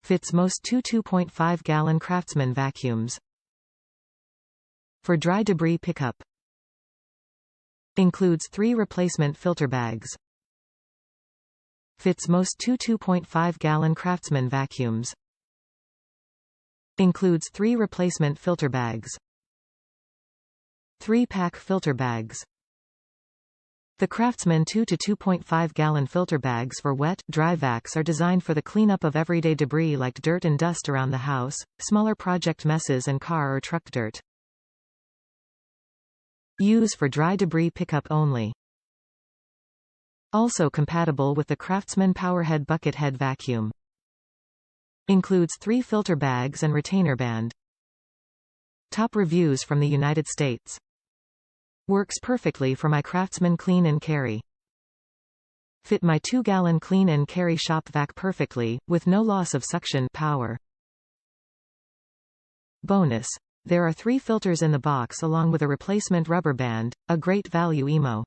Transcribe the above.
Fits most two 2.5-gallon Craftsman vacuums. For dry debris pickup. Includes 3 replacement filter bags. Fits most two 2.5-gallon Craftsman vacuums. Includes 3 replacement filter bags. 3-pack filter bags. The Craftsman 2 to 2.5-gallon filter bags for wet, dry vacs are designed for the cleanup of everyday debris like dirt and dust around the house, smaller project messes and car or truck dirt. Use for dry debris pickup only. Also compatible with the Craftsman Powerhead bucket head vacuum. Includes 3 filter bags and retainer band. Top reviews from the United States. Works perfectly for my Craftsman clean and carry. Fit my 2-gallon clean and carry shop vac perfectly, with no loss of suction power. Bonus. There are 3 filters in the box along with a replacement rubber band, a great value emo.